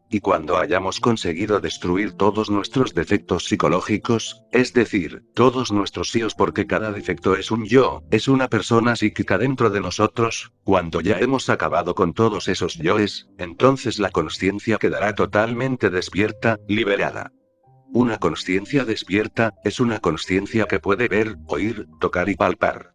Y cuando hayamos conseguido destruir todos nuestros defectos psicológicos, es decir, todos nuestros síos, porque cada defecto es un yo, es una persona psíquica dentro de nosotros, cuando ya hemos acabado con todos esos yoes, entonces la consciencia quedará totalmente despierta, liberada. Una consciencia despierta, es una consciencia que puede ver, oír, tocar y palpar.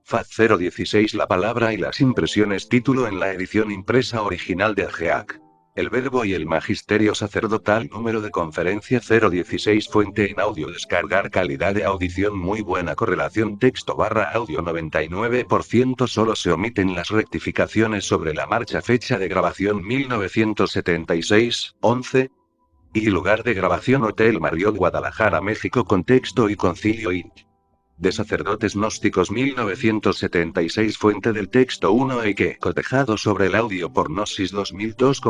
FAZ 016. La palabra y las impresiones. Título en la edición impresa original de AGEAC. El verbo y el magisterio sacerdotal. Número de conferencia 016. Fuente en audio. Descargar calidad de audición muy buena. Correlación texto / audio 99%. Solo se omiten las rectificaciones sobre la marcha. Fecha de grabación 1976, 11. Y lugar de grabación Hotel Marriott Guadalajara, México. Contexto y Concilio Inc. De sacerdotes gnósticos 1976. Fuente del texto 1. que cotejado sobre el audio por Gnosis 2002.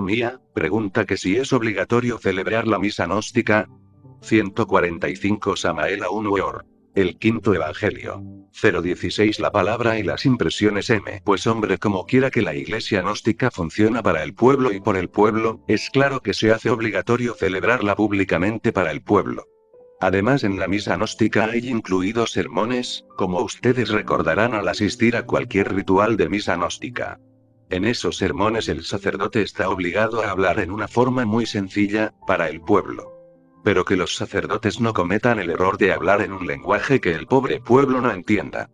Pregunta que si es obligatorio celebrar la misa gnóstica. 145. Samael Aun Weor. El quinto evangelio. 016. La palabra y las impresiones. Pues hombre, como quiera que la iglesia gnóstica funciona para el pueblo y por el pueblo, es claro que se hace obligatorio celebrarla públicamente para el pueblo. Además, en la misa gnóstica hay incluidos sermones, como ustedes recordarán al asistir a cualquier ritual de misa gnóstica. En esos sermones el sacerdote está obligado a hablar en una forma muy sencilla, para el pueblo. Pero que los sacerdotes no cometan el error de hablar en un lenguaje que el pobre pueblo no entienda.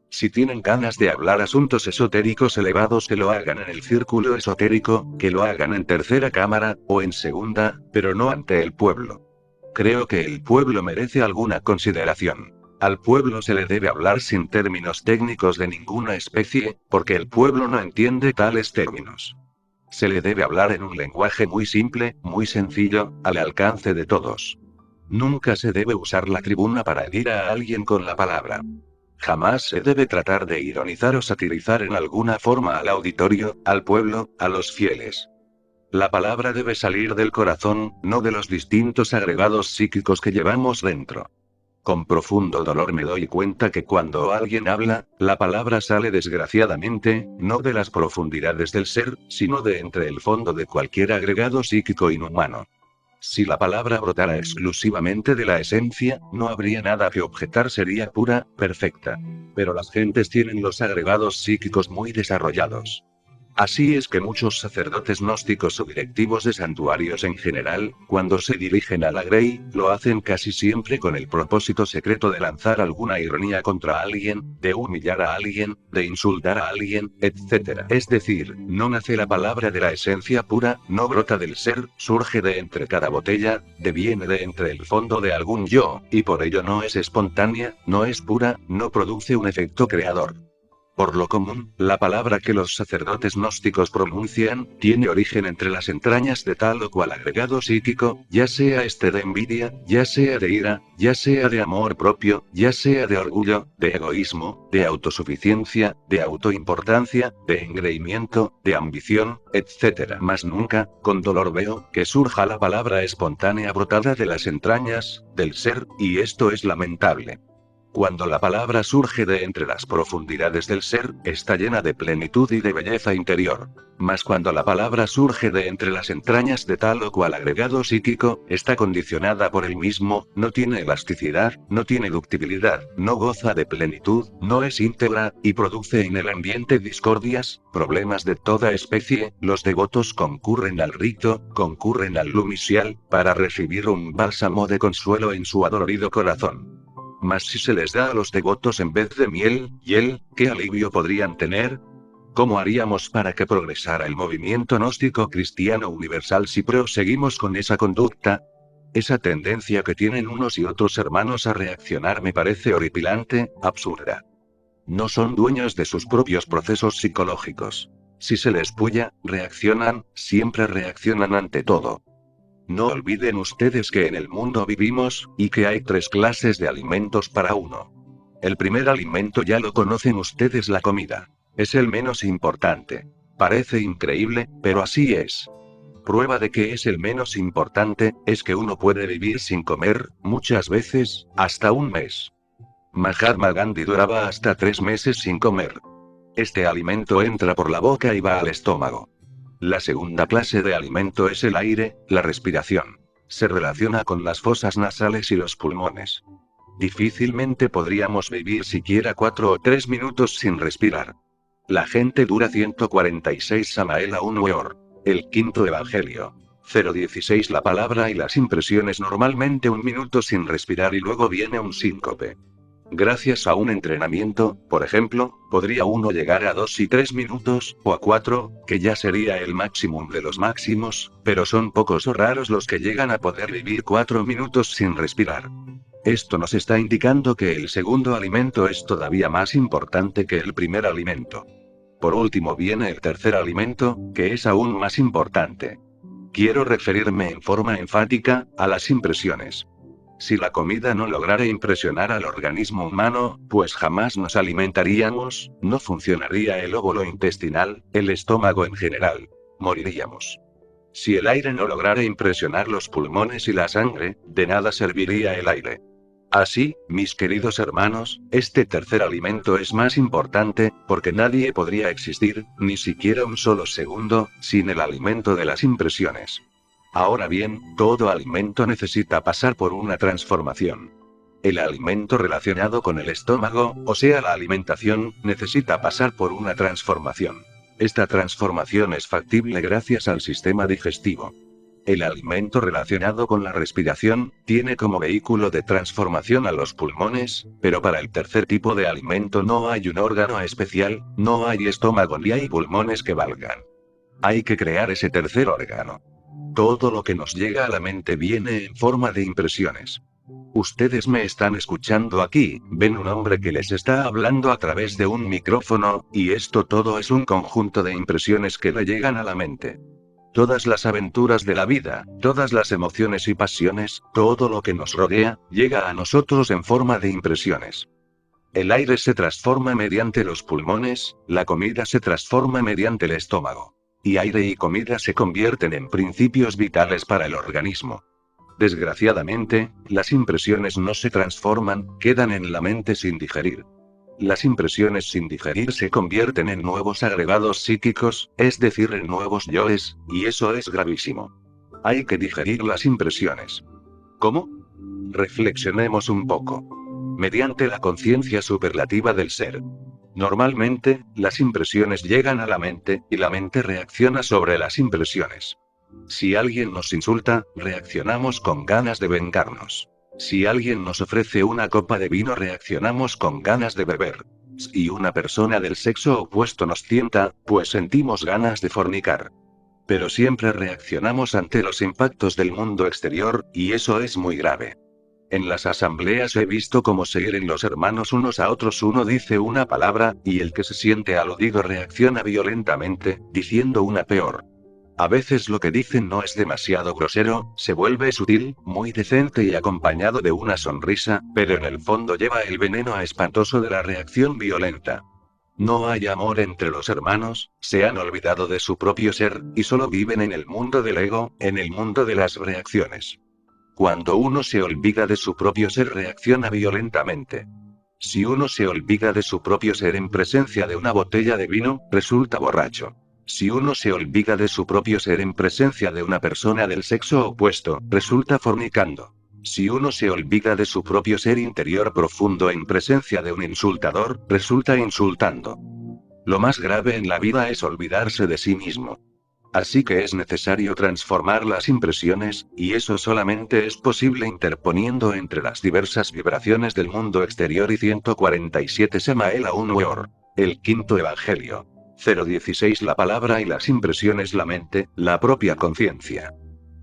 Si tienen ganas de hablar asuntos esotéricos elevados, que lo hagan en el círculo esotérico, que lo hagan en tercera cámara, o en segunda, pero no ante el pueblo. Creo que el pueblo merece alguna consideración. Al pueblo se le debe hablar sin términos técnicos de ninguna especie, porque el pueblo no entiende tales términos. Se le debe hablar en un lenguaje muy simple, muy sencillo, al alcance de todos. Nunca se debe usar la tribuna para herir a alguien con la palabra. Jamás se debe tratar de ironizar o satirizar en alguna forma al auditorio, al pueblo, a los fieles. La palabra debe salir del corazón, no de los distintos agregados psíquicos que llevamos dentro. Con profundo dolor me doy cuenta que cuando alguien habla, la palabra sale desgraciadamente, no de las profundidades del ser, sino de entre el fondo de cualquier agregado psíquico inhumano. Si la palabra brotara exclusivamente de la esencia, no habría nada que objetar, sería pura, perfecta. Pero las gentes tienen los agregados psíquicos muy desarrollados. Así es que muchos sacerdotes gnósticos o directivos de santuarios en general, cuando se dirigen a la Grey, lo hacen casi siempre con el propósito secreto de lanzar alguna ironía contra alguien, de humillar a alguien, de insultar a alguien, etc. Es decir, no nace la palabra de la esencia pura, no brota del ser, surge de entre cada botella, deviene de entre el fondo de algún yo, y por ello no es espontánea, no es pura, no produce un efecto creador. Por lo común, la palabra que los sacerdotes gnósticos pronuncian, tiene origen entre las entrañas de tal o cual agregado psíquico, ya sea este de envidia, ya sea de ira, ya sea de amor propio, ya sea de orgullo, de egoísmo, de autosuficiencia, de autoimportancia, de engreimiento, de ambición, etc. Mas nunca, con dolor veo, que surja la palabra espontánea brotada de las entrañas, del ser, y esto es lamentable. Cuando la palabra surge de entre las profundidades del ser, está llena de plenitud y de belleza interior. Mas cuando la palabra surge de entre las entrañas de tal o cual agregado psíquico, está condicionada por el mismo, no tiene elasticidad, no tiene ductibilidad, no goza de plenitud, no es íntegra, y produce en el ambiente discordias, problemas de toda especie. Los devotos concurren al rito, concurren al lumisial, para recibir un bálsamo de consuelo en su adolorido corazón. Mas si se les da a los devotos en vez de miel, hiel, ¿qué alivio podrían tener? ¿Cómo haríamos para que progresara el movimiento gnóstico cristiano universal si proseguimos con esa conducta? Esa tendencia que tienen unos y otros hermanos a reaccionar me parece horripilante, absurda. No son dueños de sus propios procesos psicológicos. Si se les puya, reaccionan, siempre reaccionan ante todo. No olviden ustedes que en el mundo vivimos, y que hay 3 clases de alimentos para uno. El primer alimento ya lo conocen ustedes, la comida. Es el menos importante. Parece increíble, pero así es. Prueba de que es el menos importante, es que uno puede vivir sin comer, muchas veces, hasta un mes. Mahatma Gandhi duraba hasta 3 meses sin comer. Este alimento entra por la boca y va al estómago. La segunda clase de alimento es el aire, la respiración. Se relaciona con las fosas nasales y los pulmones. Difícilmente podríamos vivir siquiera 4 o 3 minutos sin respirar. La gente dura 146 Samael aún Weor. El quinto evangelio. 0:16 La palabra y las impresiones normalmente 1 minuto sin respirar y luego viene un síncope. Gracias a un entrenamiento, por ejemplo, podría uno llegar a 2 y 3 minutos, o a 4, que ya sería el máximo de los máximos, pero son pocos o raros los que llegan a poder vivir 4 minutos sin respirar. Esto nos está indicando que el segundo alimento es todavía más importante que el primer alimento. Por último viene el tercer alimento, que es aún más importante. Quiero referirme en forma enfática a las impresiones. Si la comida no lograra impresionar al organismo humano, pues jamás nos alimentaríamos, no funcionaría el óvulo intestinal, el estómago en general. Moriríamos. Si el aire no lograra impresionar los pulmones y la sangre, de nada serviría el aire. Así, mis queridos hermanos, este tercer alimento es más importante, porque nadie podría existir, ni siquiera un solo segundo, sin el alimento de las impresiones. Ahora bien, todo alimento necesita pasar por una transformación. El alimento relacionado con el estómago, o sea la alimentación, necesita pasar por una transformación. Esta transformación es factible gracias al sistema digestivo. El alimento relacionado con la respiración, tiene como vehículo de transformación a los pulmones, pero para el tercer tipo de alimento no hay un órgano especial, no hay estómago ni hay pulmones que valgan. Hay que crear ese tercer órgano. Todo lo que nos llega a la mente viene en forma de impresiones. Ustedes me están escuchando aquí, ven un hombre que les está hablando a través de un micrófono, y esto todo es un conjunto de impresiones que le llegan a la mente. Todas las aventuras de la vida, todas las emociones y pasiones, todo lo que nos rodea, llega a nosotros en forma de impresiones. El aire se transforma mediante los pulmones, la comida se transforma mediante el estómago. Y aire y comida se convierten en principios vitales para el organismo. Desgraciadamente, las impresiones no se transforman, quedan en la mente sin digerir. Las impresiones sin digerir se convierten en nuevos agregados psíquicos, es decir, en nuevos yoes, y eso es gravísimo. Hay que digerir las impresiones. ¿Cómo? Reflexionemos un poco. Mediante la conciencia superlativa del ser. Normalmente, las impresiones llegan a la mente, y la mente reacciona sobre las impresiones. Si alguien nos insulta, reaccionamos con ganas de vengarnos. Si alguien nos ofrece una copa de vino, reaccionamos con ganas de beber. Si una persona del sexo opuesto nos tienta, pues sentimos ganas de fornicar. Pero siempre reaccionamos ante los impactos del mundo exterior, y eso es muy grave. En las asambleas he visto cómo se hieren los hermanos unos a otros. Uno dice una palabra, y el que se siente aludido reacciona violentamente, diciendo una peor. A veces lo que dicen no es demasiado grosero, se vuelve sutil, muy decente y acompañado de una sonrisa, pero en el fondo lleva el veneno espantoso de la reacción violenta. No hay amor entre los hermanos, se han olvidado de su propio ser, y solo viven en el mundo del ego, en el mundo de las reacciones. Cuando uno se olvida de su propio ser, reacciona violentamente. Si uno se olvida de su propio ser en presencia de una botella de vino, resulta borracho. Si uno se olvida de su propio ser en presencia de una persona del sexo opuesto, resulta fornicando. Si uno se olvida de su propio ser interior profundo en presencia de un insultador, resulta insultando. Lo más grave en la vida es olvidarse de sí mismo. Así que es necesario transformar las impresiones, y eso solamente es posible interponiendo entre las diversas vibraciones del mundo exterior y 147 Samael aún Weor. El quinto evangelio. 0:16 La palabra y las impresiones, la mente, la propia conciencia.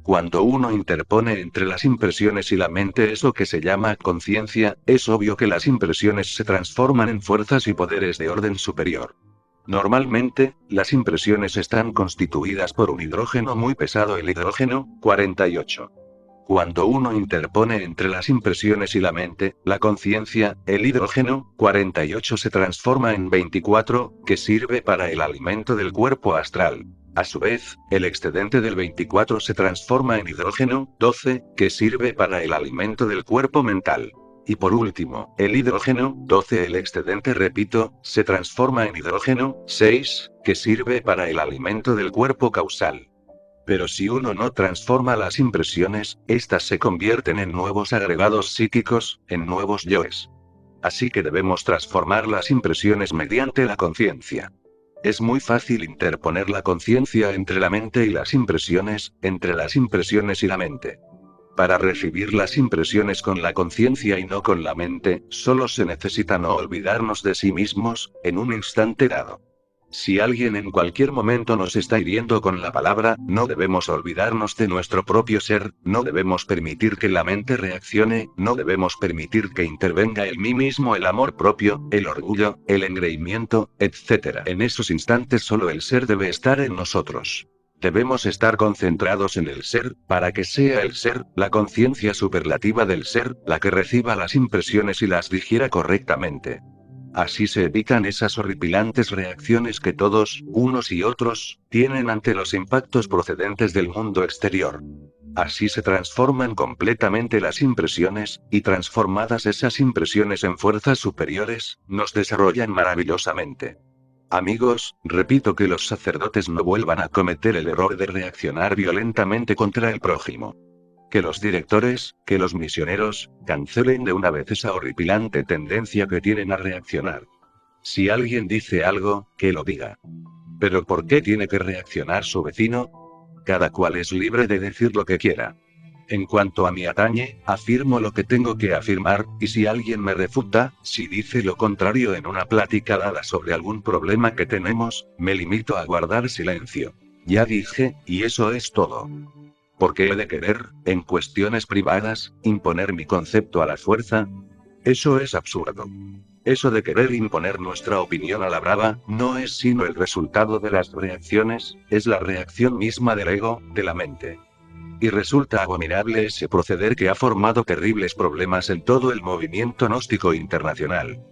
Cuando uno interpone entre las impresiones y la mente eso que se llama conciencia, es obvio que las impresiones se transforman en fuerzas y poderes de orden superior. Normalmente, las impresiones están constituidas por un hidrógeno muy pesado, el hidrógeno 48. Cuando uno interpone entre las impresiones y la mente, la conciencia, el hidrógeno 48 se transforma en 24, que sirve para el alimento del cuerpo astral. A su vez, el excedente del 24 se transforma en hidrógeno 12, que sirve para el alimento del cuerpo mental. Y por último, el hidrógeno, 12 el excedente repito, se transforma en hidrógeno, 6, que sirve para el alimento del cuerpo causal. Pero si uno no transforma las impresiones, estas se convierten en nuevos agregados psíquicos, en nuevos yoes. Así que debemos transformar las impresiones mediante la conciencia. Es muy fácil interponer la conciencia entre la mente y las impresiones, entre las impresiones y la mente. Para recibir las impresiones con la conciencia y no con la mente, solo se necesita no olvidarnos de sí mismos, en un instante dado. Si alguien en cualquier momento nos está hiriendo con la palabra, no debemos olvidarnos de nuestro propio ser, no debemos permitir que la mente reaccione, no debemos permitir que intervenga el mí mismo, el amor propio, el orgullo, el engreimiento, etc. En esos instantes solo el ser debe estar en nosotros. Debemos estar concentrados en el ser, para que sea el ser, la conciencia superlativa del ser, la que reciba las impresiones y las digiera correctamente. Así se evitan esas horripilantes reacciones que todos, unos y otros, tienen ante los impactos procedentes del mundo exterior. Así se transforman completamente las impresiones, y transformadas esas impresiones en fuerzas superiores, nos desarrollan maravillosamente. Amigos, repito que los sacerdotes no vuelvan a cometer el error de reaccionar violentamente contra el prójimo. Que los directores, que los misioneros, cancelen de una vez esa horripilante tendencia que tienen a reaccionar. Si alguien dice algo, que lo diga. ¿Pero por qué tiene que reaccionar su vecino? Cada cual es libre de decir lo que quiera. En cuanto a mí atañe, afirmo lo que tengo que afirmar, y si alguien me refuta, si dice lo contrario en una plática dada sobre algún problema que tenemos, me limito a guardar silencio. Ya dije, y eso es todo. ¿Por qué he de querer, en cuestiones privadas, imponer mi concepto a la fuerza? Eso es absurdo. Eso de querer imponer nuestra opinión a la brava, no es sino el resultado de las reacciones, es la reacción misma del ego, de la mente. Y resulta abominable ese proceder que ha formado terribles problemas en todo el movimiento gnóstico internacional.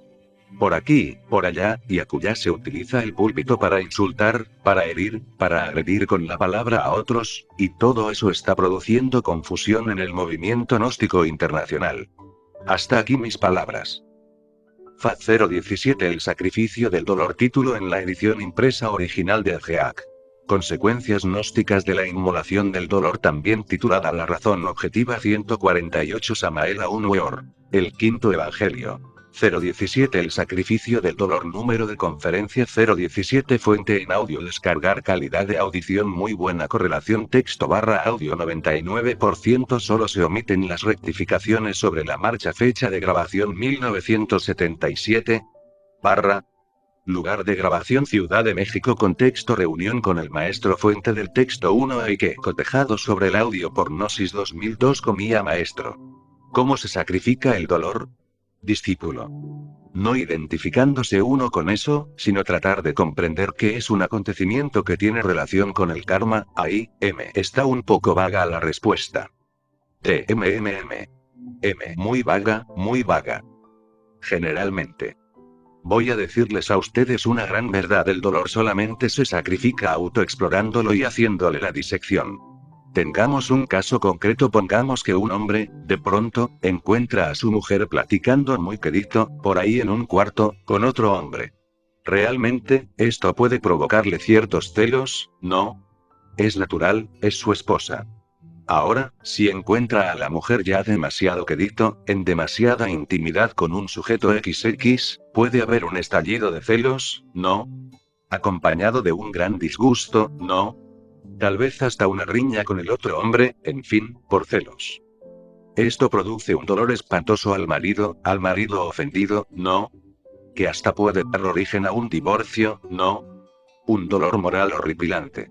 Por aquí, por allá, y acullá se utiliza el púlpito para insultar, para herir, para agredir con la palabra a otros, y todo eso está produciendo confusión en el movimiento gnóstico internacional. Hasta aquí mis palabras. FAT 017 El sacrificio del dolor título en la edición impresa original de Geak. Consecuencias gnósticas de la inmolación del dolor también titulada La razón objetiva 148 Samael Aun Weor. El quinto evangelio. 017 El sacrificio del dolor número de conferencia 017 Fuente en audio descargar calidad de audición muy buena correlación texto barra audio 99% solo se omiten las rectificaciones sobre la marcha fecha de grabación 1977 barra lugar de grabación Ciudad de México contexto reunión con el maestro fuente del texto 1 que cotejado sobre el audio por Gnosis 2002 comía maestro. ¿Cómo se sacrifica el dolor? Discípulo. No identificándose uno con eso, sino tratar de comprender que es un acontecimiento que tiene relación con el karma, ahí, está un poco vaga la respuesta. Muy vaga, muy vaga. Generalmente. Voy a decirles a ustedes una gran verdad: el dolor solamente se sacrifica autoexplorándolo y haciéndole la disección. Tengamos un caso concreto, pongamos que un hombre, de pronto, encuentra a su mujer platicando muy quedito, por ahí en un cuarto, con otro hombre. Realmente, esto puede provocarle ciertos celos, ¿no? Es natural, es su esposa. Ahora, si encuentra a la mujer ya demasiado quedito, en demasiada intimidad con un sujeto XX, puede haber un estallido de celos, ¿no? Acompañado de un gran disgusto, ¿no? Tal vez hasta una riña con el otro hombre, en fin, por celos. Esto produce un dolor espantoso al marido ofendido, ¿no? Que hasta puede dar origen a un divorcio, ¿no? Un dolor moral horripilante.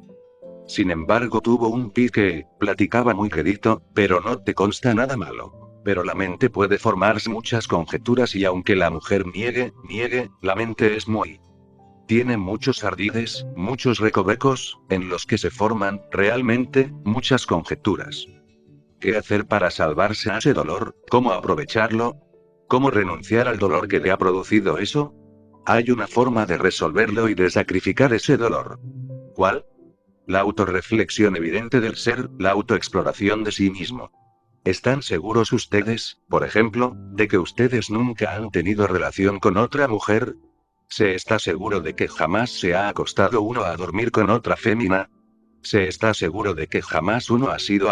Sin embargo, tuvo un pique, platicaba muy quedito, pero no te consta nada malo. Pero la mente puede formarse muchas conjeturas y aunque la mujer niegue, la mente es muy... Tiene muchos ardides, muchos recovecos, en los que se forman, realmente, muchas conjeturas. ¿Qué hacer para salvarse a ese dolor? ¿Cómo aprovecharlo? ¿Cómo renunciar al dolor que le ha producido eso? Hay una forma de resolverlo y de sacrificar ese dolor. ¿Cuál? La autorreflexión evidente del ser, la autoexploración de sí mismo. ¿Están seguros ustedes, por ejemplo, de que ustedes nunca han tenido relación con otra mujer? ¿Se está seguro de que jamás se ha acostado uno a dormir con otra fémina? ¿Se está seguro de que jamás uno ha sido